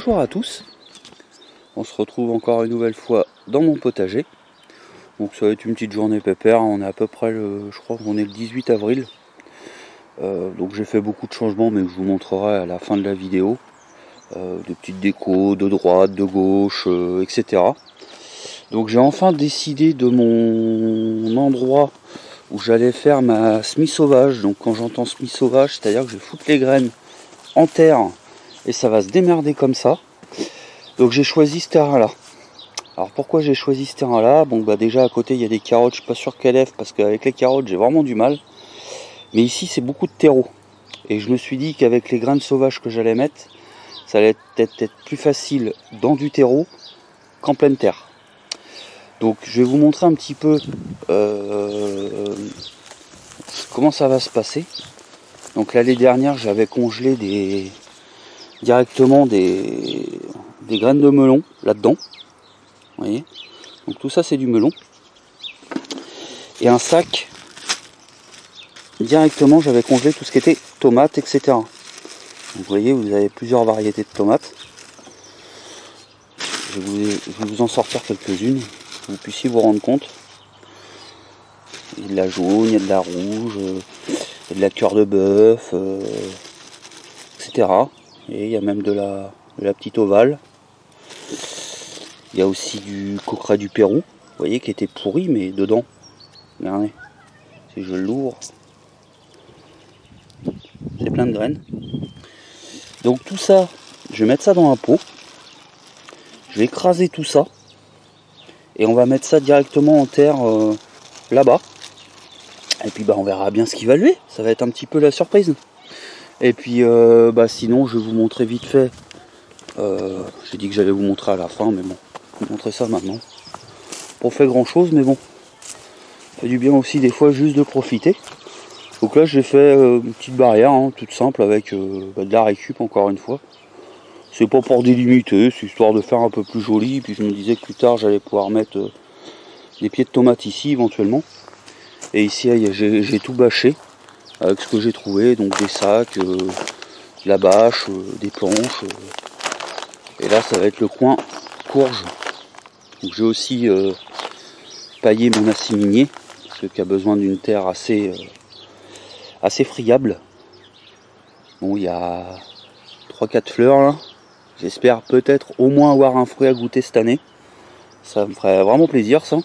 bonjour à tous. On se retrouve encore une nouvelle fois dans mon potager. Donc ça va être une petite journée pépère. On est à peu près je crois qu'on est le 18 avril. Donc j'ai fait beaucoup de changements, mais je vous montrerai à la fin de la vidéo. Des petites décos de droite, de gauche, etc. Donc j'ai enfin décidé de mon endroit où j'allais faire ma semis sauvage. Donc quand j'entends semis sauvage, c'est-à-dire que je vais foutre les graines en terre et ça va se démerder comme ça. Donc j'ai choisi ce terrain là. Alors pourquoi j'ai choisi ce terrain là? Bon bah déjà à côté il y a des carottes, je suis pas sûr qu'elles lèvent parce qu'avec les carottes j'ai vraiment du mal. Mais ici c'est beaucoup de terreau. Et je me suis dit qu'avec les graines sauvages que j'allais mettre, ça allait être plus facile dans du terreau qu'en pleine terre. Donc je vais vous montrer un petit peu comment ça va se passer. Donc l'année dernière j'avais congelé directement des graines de melon là-dedans. Vous voyez, donc tout ça c'est du melon. Et un sac, directement j'avais congelé tout ce qui était tomates, etc. Donc vous voyez, vous avez plusieurs variétés de tomates. Je vais vous en sortir quelques-unes, que vous puissiez vous rendre compte. Il y a de la jaune, il y a de la rouge, il y a de la cœur de bœuf, etc. Et il y a même de la petite ovale. Il y a aussi du coqueret du Pérou, vous voyez, qui était pourri, mais dedans, regardez, si je l'ouvre, c'est plein de graines. Donc tout ça, je vais mettre ça dans un pot, je vais écraser tout ça, et on va mettre ça directement en terre là-bas. Et puis bah, on verra bien ce qui va lever, ça va être un petit peu la surprise. Et puis bah, sinon, je vais vous montrer vite fait, j'ai dit que j'allais vous montrer à la fin, mais bon. Je vais vous montrer ça maintenant. Pas fait grand chose, mais bon, ça fait du bien aussi des fois juste de profiter. Donc là j'ai fait une petite barrière toute simple avec de la récup encore une fois. C'est pas pour délimiter, c'est histoire de faire un peu plus joli. Puis je me disais que plus tard j'allais pouvoir mettre des pieds de tomates ici éventuellement. Et ici j'ai tout bâché avec ce que j'ai trouvé, donc des sacs, de la bâche, des planches. Et là ça va être le coin courge. Donc j'ai aussi paillé mon assiminier, parce qu'il a besoin d'une terre assez friable. Bon, il y a 3-4 fleurs là. J'espère peut-être au moins avoir un fruit à goûter cette année. Ça me ferait vraiment plaisir ça.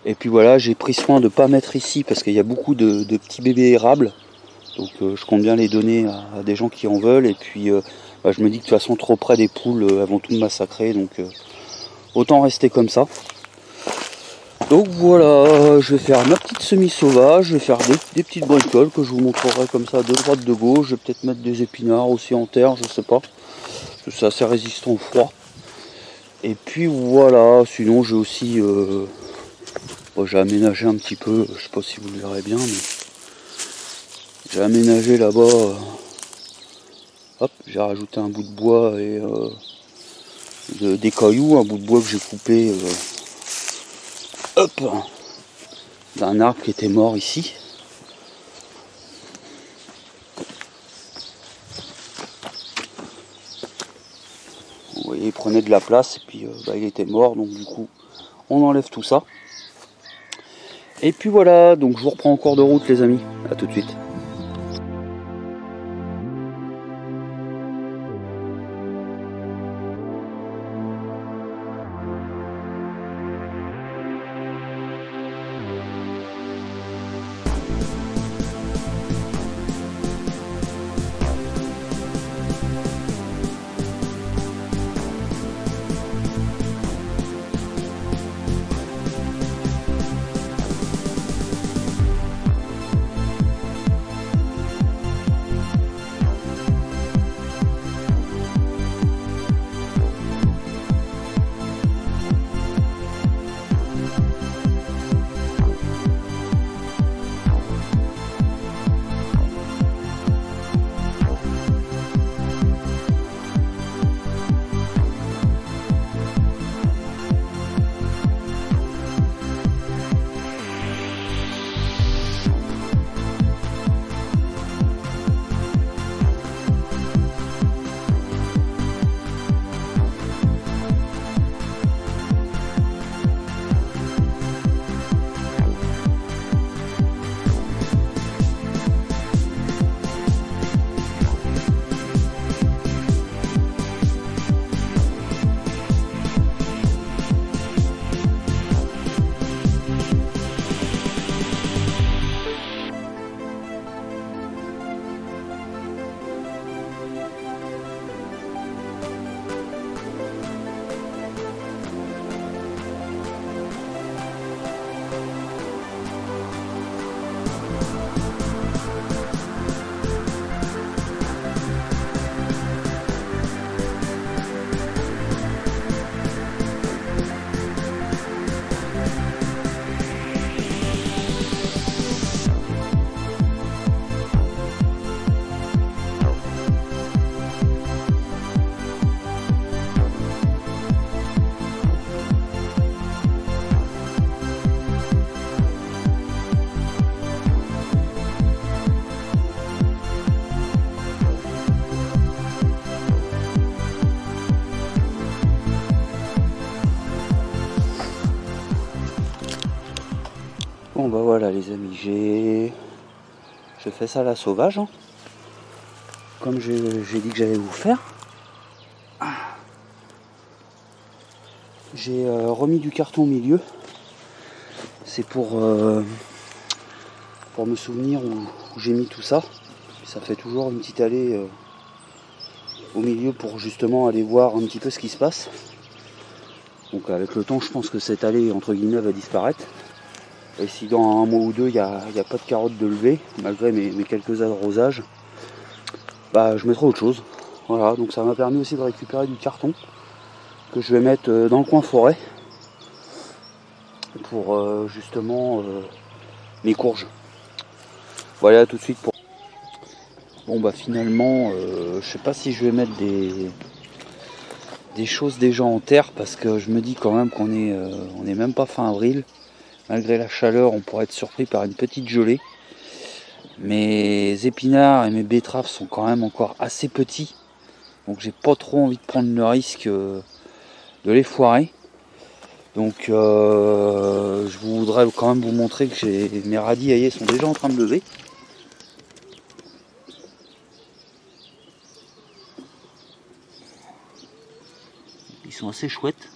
Et puis voilà, j'ai pris soin de ne pas mettre ici parce qu'il y a beaucoup de petits bébés érables. Donc je compte bien les donner à des gens qui en veulent. Et puis bah, je me dis que de toute façon trop près des poules, elles vont tout me massacrer. Donc autant rester comme ça. Donc voilà, je vais faire ma petite semis sauvage, je vais faire des petites bricoles que je vous montrerai comme ça de droite de gauche. Je vais peut-être mettre des épinards aussi en terre, je sais pas. C'est assez résistant au froid. Et puis voilà, sinon j'ai aussi j'ai aménagé un petit peu, je sais pas si vous le verrez bien, mais j'ai aménagé là-bas. Hop, j'ai rajouté un bout de bois et des cailloux, un bout de bois que j'ai coupé d'un arbre qui était mort ici. Vous voyez, il prenait de la place et puis bah, il était mort, donc du coup on enlève tout ça. Et puis voilà, donc je vous reprends en cours de route les amis, à tout de suite. Bon bah voilà les amis, j'ai fait ça à la sauvage, hein, comme j'ai dit que j'allais vous faire. J'ai remis du carton au milieu, c'est pour me souvenir où j'ai mis tout ça. Ça fait toujours une petite allée au milieu pour justement aller voir un petit peu ce qui se passe. Donc avec le temps je pense que cette allée entre guillemets va disparaître. Et si dans un mois ou deux il n'y a pas de carottes de levée, malgré mes quelques arrosages, bah je mettrai autre chose. Voilà, donc ça m'a permis aussi de récupérer du carton que je vais mettre dans le coin forêt pour justement mes courges. Voilà, tout de suite pour... Bon bah finalement je sais pas si je vais mettre des choses déjà en terre, parce que je me dis quand même qu'on est on n'est même pas fin avril. Malgré la chaleur, on pourrait être surpris par une petite gelée. Mes épinards et mes betteraves sont quand même encore assez petits, donc j'ai pas trop envie de prendre le risque de les foirer. Donc je voudrais quand même vous montrer que mes radis aillés sont déjà en train de lever. Ils sont assez chouettes.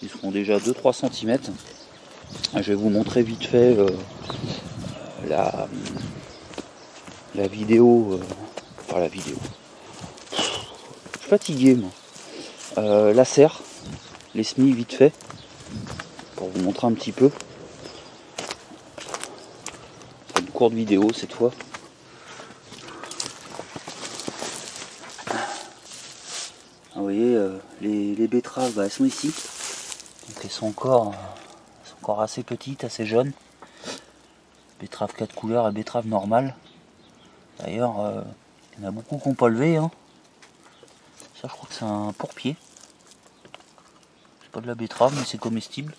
Ils seront déjà 2-3 cm. Je vais vous montrer vite fait la vidéo. Enfin la vidéo. Je suis fatigué moi. La serre, les semis vite fait. Pour vous montrer un petit peu. C'est une courte vidéo cette fois. Vous voyez, les betteraves, bah, elles sont ici. Donc elles sont encore assez petites, assez jeunes. Betterave 4 couleurs et betterave normale. D'ailleurs, il y en a beaucoup qui n'ont pas levé. Hein. Ça, je crois que c'est un pourpier. C'est pas de la betterave, mais c'est comestible.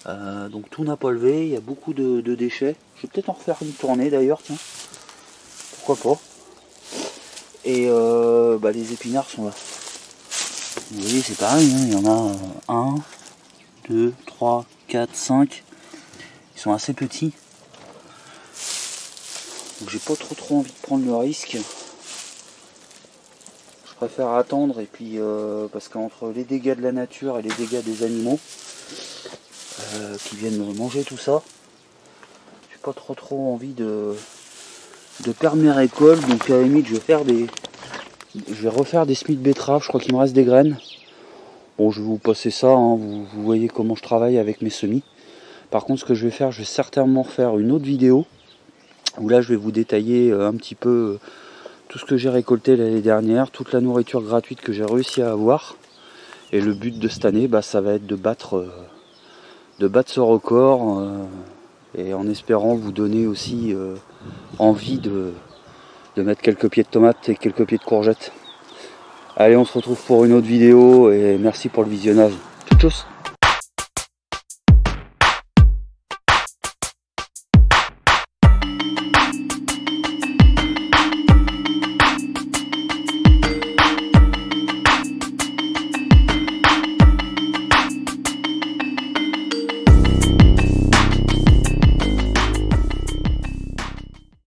Donc tout n'a pas levé, il y a beaucoup de déchets. Je vais peut-être en refaire une tournée d'ailleurs, tiens. Pourquoi pas. Et bah, les épinards sont là. Vous voyez, c'est pareil, hein. Il y en a 1, 2, 3, 4, 5. Ils sont assez petits. Donc j'ai pas trop envie de prendre le risque. Je préfère attendre, et puis parce qu'entre les dégâts de la nature et les dégâts des animaux qui viennent manger tout ça, j'ai pas trop envie de perdre mes récoltes. Donc à la limite je vais refaire des semis de betterave. Je crois qu'il me reste des graines. Bon, je vais vous passer ça, hein. Vous voyez comment je travaille avec mes semis. Par contre, ce que je vais faire, je vais certainement refaire une autre vidéo où là je vais vous détailler un petit peu tout ce que j'ai récolté l'année dernière, toute la nourriture gratuite que j'ai réussi à avoir. Et le but de cette année, bah, ça va être de battre ce record et en espérant vous donner aussi envie de mettre quelques pieds de tomates et quelques pieds de courgettes. Allez, on se retrouve pour une autre vidéo et merci pour le visionnage. Tchuss.